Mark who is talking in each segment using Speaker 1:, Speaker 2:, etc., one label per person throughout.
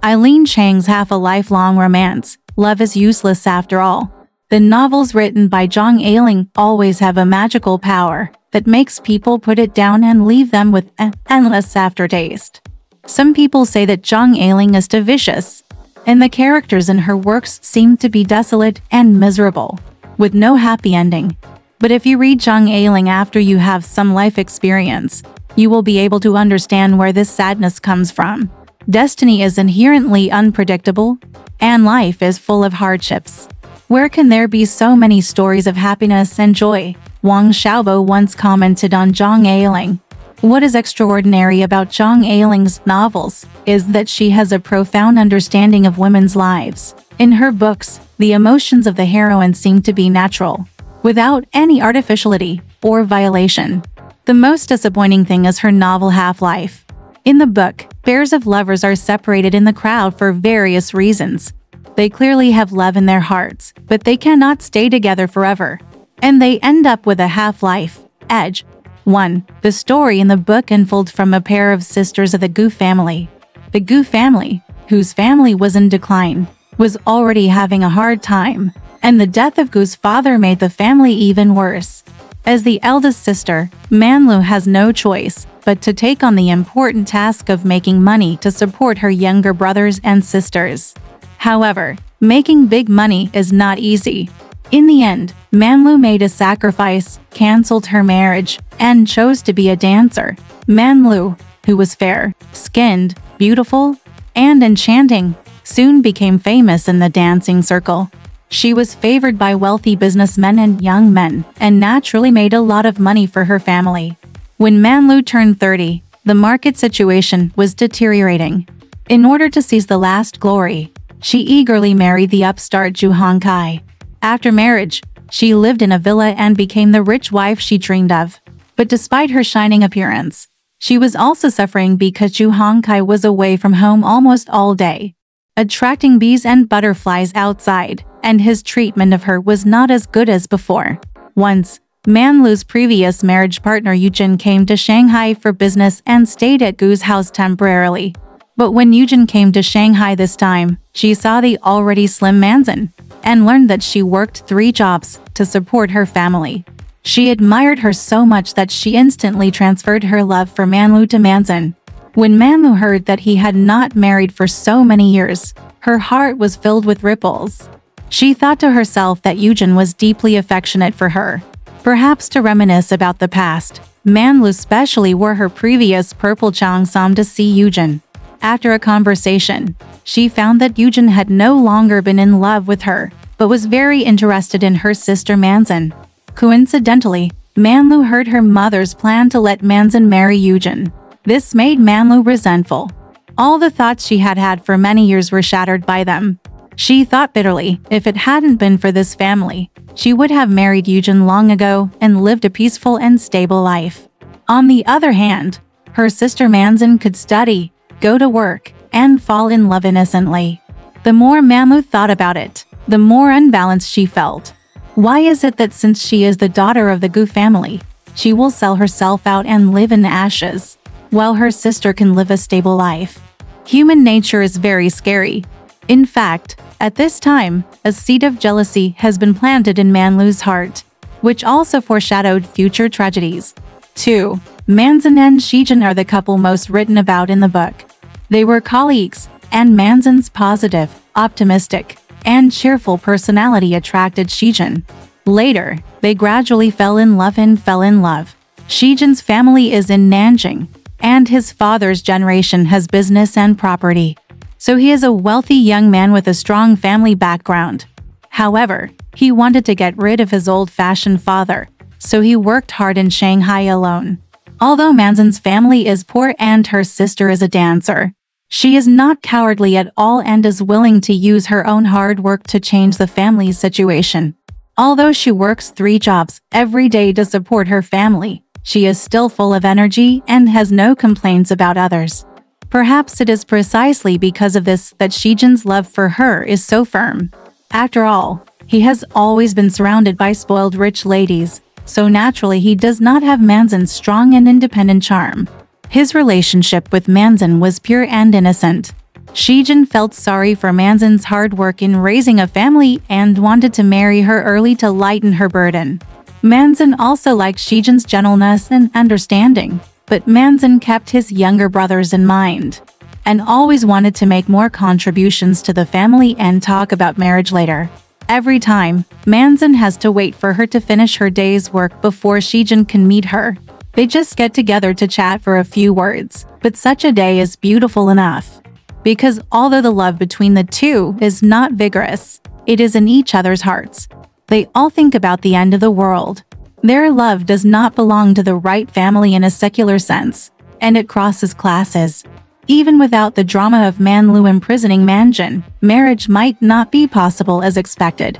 Speaker 1: Eileen Chang's Half a Lifelong Romance, Love is Useless After All. The novels written by Zhang Ailing always have a magical power that makes people put it down and leave them with an endless aftertaste. Some people say that Zhang Ailing is too vicious, and the characters in her works seem to be desolate and miserable, with no happy ending. But if you read Zhang Ailing after you have some life experience, you will be able to understand where this sadness comes from. Destiny is inherently unpredictable, and life is full of hardships. Where can there be so many stories of happiness and joy? Wang Xiaobo once commented on Zhang Ailing. What is extraordinary about Zhang Ailing's novels is that she has a profound understanding of women's lives. In her books, the emotions of the heroine seem to be natural, without any artificiality or violation. The most disappointing thing is her novel Half-Life. In the book, pairs of lovers are separated in the crowd for various reasons. They clearly have love in their hearts, but they cannot stay together forever, and they end up with a half-life. Edge 1. The story in the book unfolds from a pair of sisters of the Gu family. The Gu family, whose family was in decline, was already having a hard time, and the death of Gu's father made the family even worse. As the eldest sister, Manlu has no choice but to take on the important task of making money to support her younger brothers and sisters. However, making big money is not easy. In the end, Manlu made a sacrifice, cancelled her marriage, and chose to be a dancer. Manlu, who was fair-skinned, beautiful, and enchanting, soon became famous in the dancing circle. She was favored by wealthy businessmen and young men, and naturally made a lot of money for her family. When Manlu turned 30, the market situation was deteriorating. In order to seize the last glory, she eagerly married the upstart Zhu Hongkai. After marriage, she lived in a villa and became the rich wife she dreamed of. But despite her shining appearance, she was also suffering because Zhu Hongkai was away from home almost all day, attracting bees and butterflies outside, and his treatment of her was not as good as before. Once, Manlu's previous marriage partner Zhen came to Shanghai for business and stayed at Gu's house temporarily. But when Zhen came to Shanghai this time, she saw the already slim Manzan, and learned that she worked 3 jobs to support her family. She admired her so much that she instantly transferred her love for Manlu to Manzan. When Manlu heard that he had not married for so many years, her heart was filled with ripples. She thought to herself that Zhen was deeply affectionate for her. Perhaps to reminisce about the past, Manlu specially wore her previous purple cheongsam to see Zhen. After a conversation, she found that Zhen had no longer been in love with her, but was very interested in her sister Manzan. Coincidentally, Manlu heard her mother's plan to let Manzan marry Zhen. This made Manlu resentful. All the thoughts she had had for many years were shattered by them. She thought bitterly, if it hadn't been for this family, she would have married Zhen long ago and lived a peaceful and stable life. On the other hand, her sister Manzan could study, go to work, and fall in love innocently. The more Manlu thought about it, the more unbalanced she felt. Why is it that since she is the daughter of the Gu family, she will sell herself out and live in ashes, while her sister can live a stable life? Human nature is very scary. In fact, at this time, a seed of jealousy has been planted in Manlu's heart, which also foreshadowed future tragedies. 2. Manzan and Zhen are the couple most written about in the book. They were colleagues, and Manzan's positive, optimistic, and cheerful personality attracted Zhen. Later, they gradually fell in love. Zhen's family is in Nanjing, and his father's generation has business and property. So he is a wealthy young man with a strong family background. However, he wanted to get rid of his old-fashioned father, so he worked hard in Shanghai alone. Although Manzan's family is poor and her sister is a dancer, she is not cowardly at all and is willing to use her own hard work to change the family's situation. Although she works 3 jobs every day to support her family, she is still full of energy and has no complaints about others. Perhaps it is precisely because of this that Zhen's love for her is so firm. After all, he has always been surrounded by spoiled rich ladies, so naturally he does not have Manzan's strong and independent charm. His relationship with Manzan was pure and innocent. Zhen felt sorry for Manzhen's hard work in raising a family and wanted to marry her early to lighten her burden. Manzhen also liked Zhen's gentleness and understanding, but Manzhen kept his younger brothers in mind and always wanted to make more contributions to the family and talk about marriage later. Every time, Manzhen has to wait for her to finish her day's work before Zhen can meet her. They just get together to chat for a few words, but such a day is beautiful enough. Because although the love between the two is not vigorous, it is in each other's hearts. They all think about the end of the world. Their love does not belong to the right family in a secular sense, and it crosses classes. Even without the drama of Manlu imprisoning Manzhen, marriage might not be possible as expected.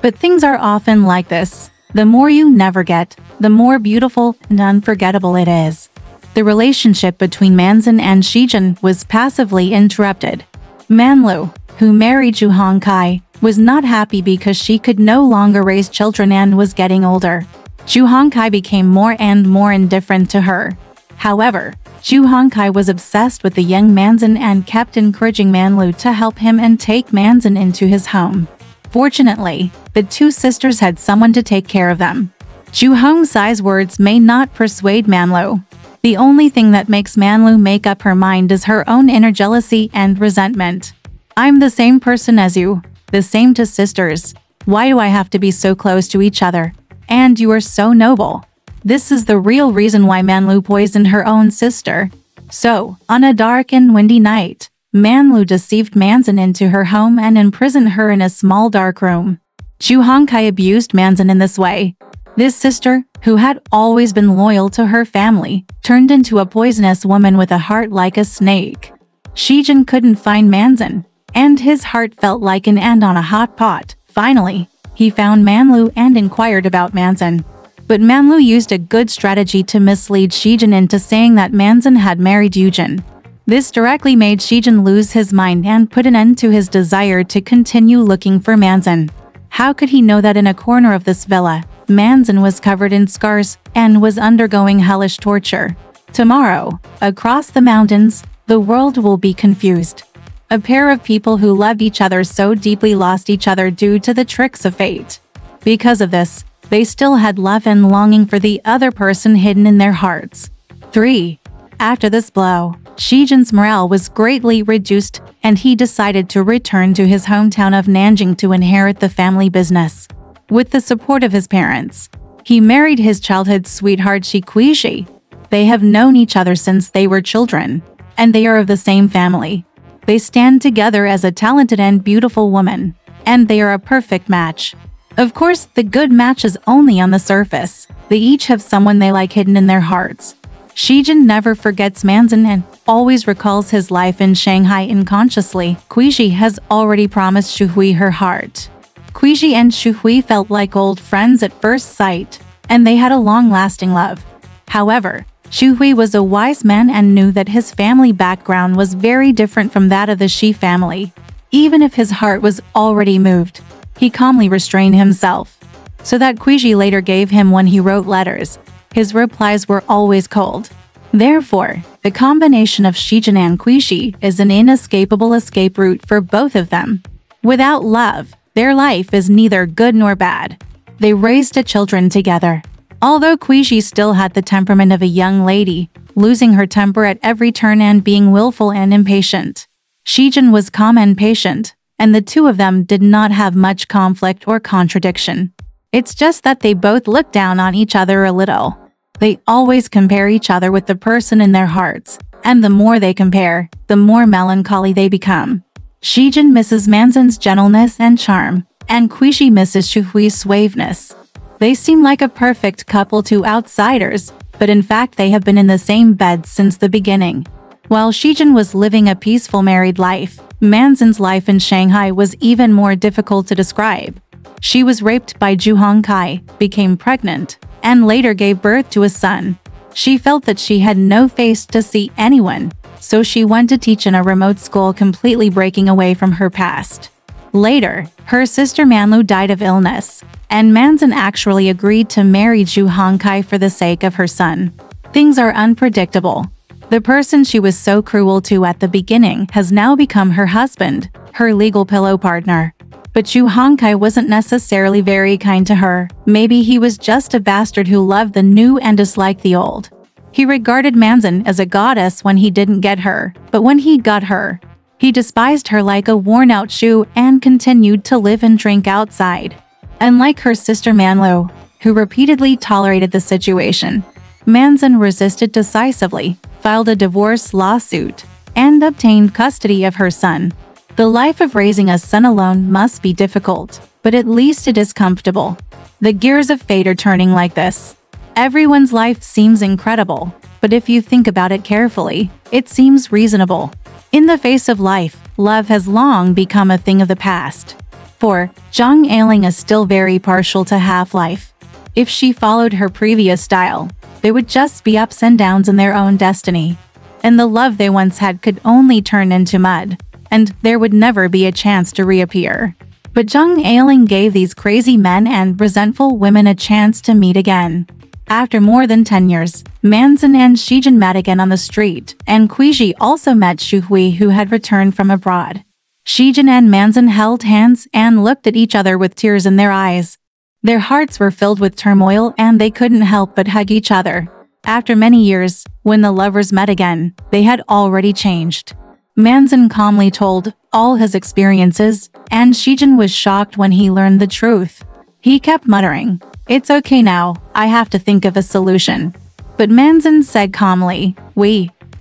Speaker 1: But things are often like this. The more you never get, the more beautiful and unforgettable it is. The relationship between Manzhen and Zhen was passively interrupted. Manlu, who married Shu Hui and Cuizhi, was not happy because she could no longer raise children and was getting older. Shu Hui and Cuizhi became more and more indifferent to her. However, Shu Hui and Cuizhi was obsessed with the young Manzhen and kept encouraging Manlu to help him and take Manzhen into his home. Fortunately, the two sisters had someone to take care of them. Shu Hui and Cuizhi's words may not persuade Manlu. The only thing that makes Manlu make up her mind is her own inner jealousy and resentment. "I'm the same person as you, the same two sisters. Why do I have to be so close to each other? And you are so noble." This is the real reason why Manlu poisoned her own sister. So, on a dark and windy night, Manlu deceived Manzhen into her home and imprisoned her in a small dark room. Shu Hui and Cuizhi abused Manzhen in this way. This sister, who had always been loyal to her family, turned into a poisonous woman with a heart like a snake. Zhen couldn't find Manzhen, and his heart felt like an ant on a hot pot. Finally, he found Manlu and inquired about Manzhen. But Manlu used a good strategy to mislead Zhen into saying that Manzhen had married Zhen. This directly made Zhen lose his mind and put an end to his desire to continue looking for Manzhen. How could he know that in a corner of this villa, Manzhen was covered in scars and was undergoing hellish torture? Tomorrow, across the mountains, the world will be confused. A pair of people who loved each other so deeply lost each other due to the tricks of fate. Because of this, they still had love and longing for the other person hidden in their hearts. 3. After this blow, Zhen's morale was greatly reduced, and he decided to return to his hometown of Nanjing to inherit the family business. With the support of his parents, he married his childhood sweetheart Shu Hui and Cuizhi. They have known each other since they were children, and they are of the same family. They stand together as a talented and beautiful woman, and they are a perfect match. Of course, the good match is only on the surface. They each have someone they like hidden in their hearts. Zhen never forgets Manzhen and always recalls his life in Shanghai unconsciously. Cuizhi has already promised Shu Hui her heart. Cuizhi and Shu Hui felt like old friends at first sight, and they had a long-lasting love. However, Shu Hui was a wise man and knew that his family background was very different from that of the Shi family. Even if his heart was already moved, he calmly restrained himself, so that Cuizhi later gave him when he wrote letters. His replies were always cold. Therefore, the combination of Zhen and Cuizhi is an inescapable escape route for both of them. Without love, their life is neither good nor bad. They raised the children together. Although Cuizhi still had the temperament of a young lady, losing her temper at every turn and being willful and impatient, Zhen was calm and patient, and the two of them did not have much conflict or contradiction. It's just that they both look down on each other a little. They always compare each other with the person in their hearts, and the more they compare, the more melancholy they become. Zhen misses Manzhen's gentleness and charm, and Cuizhi misses Shu Hui's suaveness. They seem like a perfect couple to outsiders, but in fact they have been in the same bed since the beginning. While Zhen was living a peaceful married life, Manzhen's life in Shanghai was even more difficult to describe. She was raped by Shu Hui and Cuizhi, became pregnant, and later gave birth to a son. She felt that she had no face to see anyone, so she went to teach in a remote school, completely breaking away from her past. Later, her sister Manlu died of illness, and Manzhen actually agreed to marry Shu Hui and Cuizhi for the sake of her son. Things are unpredictable. The person she was so cruel to at the beginning has now become her husband, her legal pillow partner. But Shu Hui and Cuizhi wasn't necessarily very kind to her. Maybe he was just a bastard who loved the new and disliked the old. He regarded Manzin as a goddess when he didn't get her, but when he got her, he despised her like a worn-out shoe and continued to live and drink outside. Unlike her sister Manlu, who repeatedly tolerated the situation, Manzin resisted decisively, filed a divorce lawsuit, and obtained custody of her son. The life of raising a son alone must be difficult, but at least it is comfortable. The gears of fate are turning like this. Everyone's life seems incredible, but if you think about it carefully, it seems reasonable. In the face of life, love has long become a thing of the past. For Zhang Ailing is still very partial to half-life. If she followed her previous style, they would just be ups and downs in their own destiny. And the love they once had could only turn into mud, and there would never be a chance to reappear. But Zhang Ailing gave these crazy men and resentful women a chance to meet again. After more than 10 years, Manzin and Zhen met again on the street, and Cuizhi also met Shu Hui, who had returned from abroad. Zhen and Manzin held hands and looked at each other with tears in their eyes. Their hearts were filled with turmoil and they couldn't help but hug each other. After many years, when the lovers met again, they had already changed. Manzin calmly told all his experiences, and Zhen was shocked when he learned the truth. He kept muttering, "It's okay now, I have to think of a solution." But Manzin said calmly,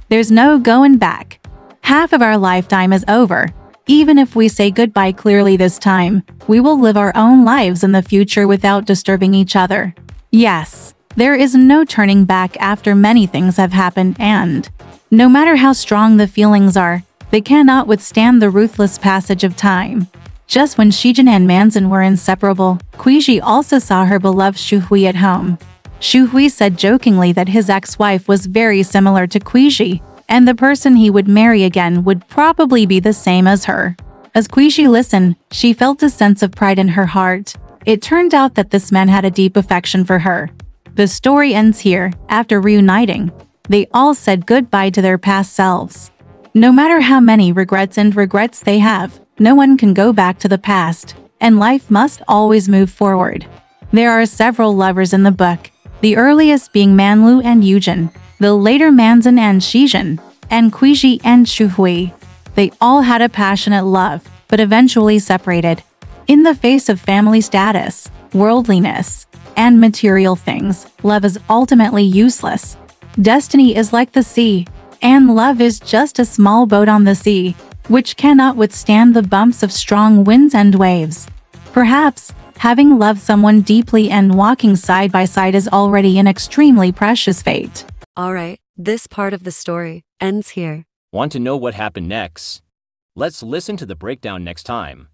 Speaker 1: there's no going back. Half of our lifetime is over. Even if we say goodbye clearly this time, we will live our own lives in the future without disturbing each other. Yes, there is no turning back after many things have happened, and no matter how strong the feelings are, they cannot withstand the ruthless passage of time. Just when Zhen and Manzin were inseparable, Cuizhi also saw her beloved Shu Hui at home. Shu Hui said jokingly that his ex-wife was very similar to Cuizhi, and the person he would marry again would probably be the same as her. As Cuizhi listened, she felt a sense of pride in her heart. It turned out that this man had a deep affection for her. The story ends here. After reuniting, they all said goodbye to their past selves. No matter how many regrets they have, no one can go back to the past, and life must always move forward. There are several lovers in the book, the earliest being Manlu and Zhen, the later Manzin and Zhen, and Cuizhi and Shu Hui. They all had a passionate love, but eventually separated. In the face of family status, worldliness, and material things, love is ultimately useless. Destiny is like the sea, and love is just a small boat on the sea, which cannot withstand the bumps of strong winds and waves. Perhaps, having loved someone deeply and walking side by side is already an extremely precious fate.
Speaker 2: Alright, this part of the story ends here.
Speaker 3: Want to know what happened next? Let's listen to the breakdown next time.